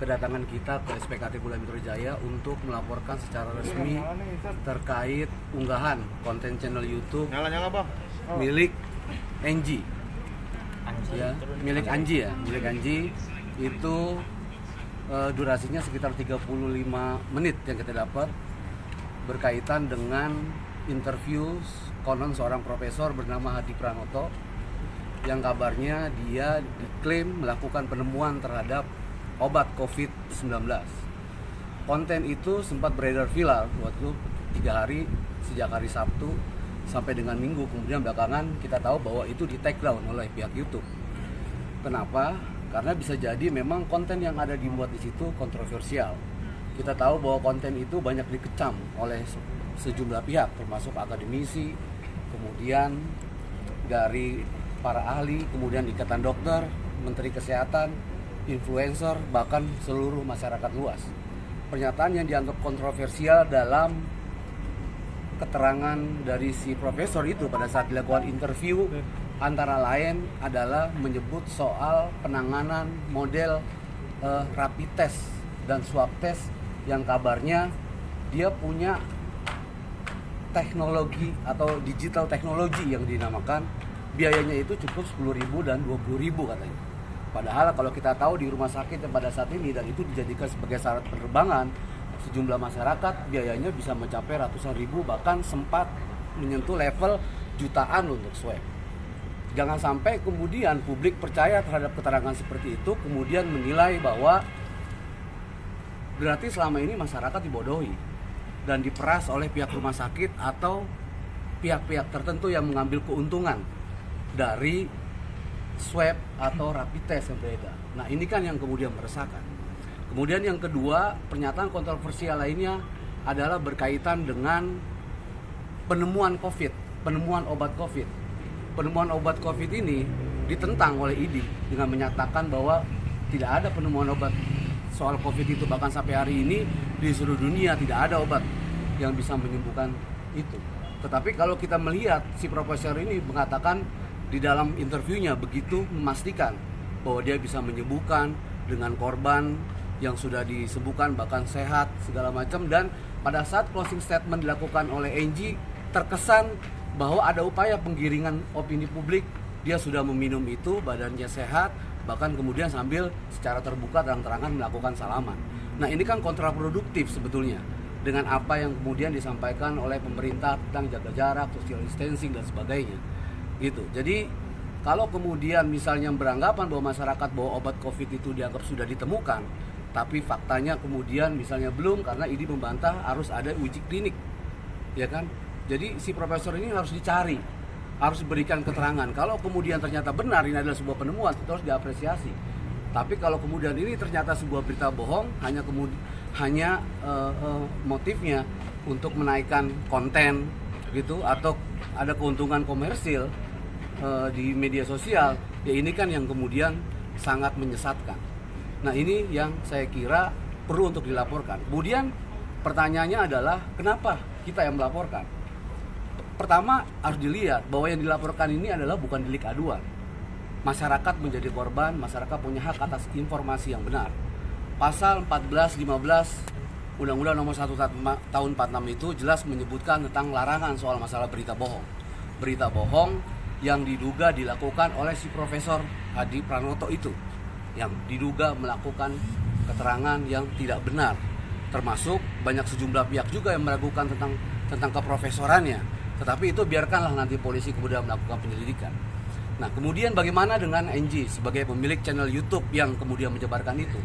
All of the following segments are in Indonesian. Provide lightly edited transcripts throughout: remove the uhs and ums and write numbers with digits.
kedatangan kita ke SPKT Polda Metro Jaya untuk melaporkan secara resmi terkait unggahan konten channel YouTube milik Anji. Ya, milik Anji itu durasinya sekitar 35 menit yang kita dapat berkaitan dengan interview konon seorang profesor bernama Hadi Pranoto yang kabarnya dia diklaim melakukan penemuan terhadap obat COVID-19. Konten itu sempat beredar viral waktu 3 hari sejak hari Sabtu sampai dengan Minggu, kemudian belakangan kita tahu bahwa itu di take down oleh pihak YouTube. Kenapa? Karena bisa jadi memang konten yang ada dibuat di situ kontroversial. Kita tahu bahwa konten itu banyak dikecam oleh sejumlah pihak, termasuk akademisi, kemudian dari para ahli, kemudian ikatan dokter, menteri kesehatan, influencer, bahkan seluruh masyarakat luas. Pernyataan yang dianggap kontroversial dalam keterangan dari si profesor itu pada saat dilakukan interview antara lain adalah menyebut soal penanganan model rapid test dan swab test yang kabarnya dia punya teknologi atau digital teknologi yang dinamakan, biayanya itu cukup 10.000 dan 20.000 katanya. Padahal kalau kita tahu di rumah sakit yang pada saat ini dan itu dijadikan sebagai syarat penerbangan, sejumlah masyarakat biayanya bisa mencapai ratusan ribu, bahkan sempat menyentuh level jutaan untuk swab. Jangan sampai kemudian publik percaya terhadap keterangan seperti itu, kemudian menilai bahwa berarti selama ini masyarakat dibodohi dan diperas oleh pihak rumah sakit atau pihak-pihak tertentu yang mengambil keuntungan dari swab atau rapid test yang beredar. Nah, ini kan yang kemudian meresahkan. Kemudian yang kedua, pernyataan kontroversial lainnya adalah berkaitan dengan penemuan obat COVID. Penemuan obat COVID ini ditentang oleh ID dengan menyatakan bahwa tidak ada penemuan obat soal COVID itu, bahkan sampai hari ini di seluruh dunia tidak ada obat yang bisa menyembuhkan itu. Tetapi kalau kita melihat si profesor ini mengatakan di dalam interviewnya begitu memastikan bahwa dia bisa menyembuhkan dengan korban yang sudah disembuhkan bahkan sehat segala macam, dan pada saat closing statement dilakukan oleh Anji terkesan bahwa ada upaya penggiringan opini publik, dia sudah meminum itu, badannya sehat, bahkan kemudian sambil secara terbuka terang-terangan melakukan salaman. Nah, ini kan kontraproduktif sebetulnya dengan apa yang kemudian disampaikan oleh pemerintah tentang jaga jarak, social distancing dan sebagainya. Gitu. Jadi kalau kemudian misalnya beranggapan bahwa masyarakat bahwa obat COVID itu dianggap sudah ditemukan, tapi faktanya kemudian misalnya belum, karena ID membantah harus ada uji klinik, ya kan? Jadi si profesor ini harus dicari, harus diberikan keterangan. Kalau kemudian ternyata benar ini adalah sebuah penemuan, itu harus diapresiasi. Tapi kalau kemudian ini ternyata sebuah berita bohong, hanya motifnya untuk menaikkan konten gitu, atau ada keuntungan komersil di media sosial, ya ini kan yang kemudian sangat menyesatkan. Nah, ini yang saya kira perlu untuk dilaporkan. Kemudian pertanyaannya adalah kenapa kita yang melaporkan? Pertama harus dilihat bahwa yang dilaporkan ini adalah bukan delik aduan. Masyarakat menjadi korban, masyarakat punya hak atas informasi yang benar. Pasal 14, 15 Undang-Undang Nomor 1 Tahun 46 itu jelas menyebutkan tentang larangan soal masalah berita bohong. Berita bohong yang diduga dilakukan oleh si Profesor Hadi Pranoto itu, yang diduga melakukan keterangan yang tidak benar, termasuk banyak sejumlah pihak juga yang meragukan tentang keprofesorannya. Tetapi itu biarkanlah nanti polisi kemudian melakukan penyelidikan. Nah, kemudian bagaimana dengan Anji sebagai pemilik channel YouTube yang kemudian menyebarkan itu?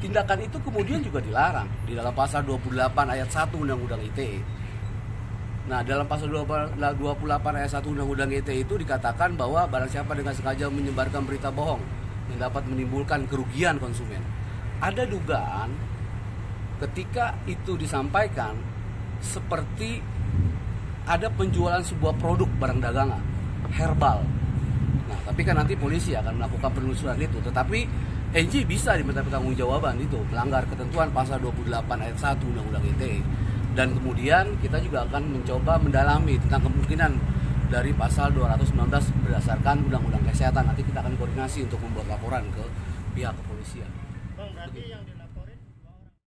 Tindakan itu kemudian juga dilarang di dalam pasal 28 ayat 1 Undang-Undang ITE. Nah, dalam pasal 28 ayat 1 Undang-Undang ITE itu dikatakan bahwa barang siapa dengan sengaja menyebarkan berita bohong yang dapat menimbulkan kerugian konsumen. Ada dugaan ketika itu disampaikan seperti ada penjualan sebuah produk barang dagangan herbal. Nah, tapi kan nanti polisi akan melakukan penelusuran itu. Tetapi Anji bisa diminta pertanggungjawaban itu melanggar ketentuan pasal 28 ayat 1 Undang-Undang ITE. Dan kemudian kita juga akan mencoba mendalami tentang kemungkinan dari pasal 219 berdasarkan Undang-Undang Kesehatan. Nanti kita akan koordinasi untuk membuat laporan ke pihak kepolisian. Bang, berarti yang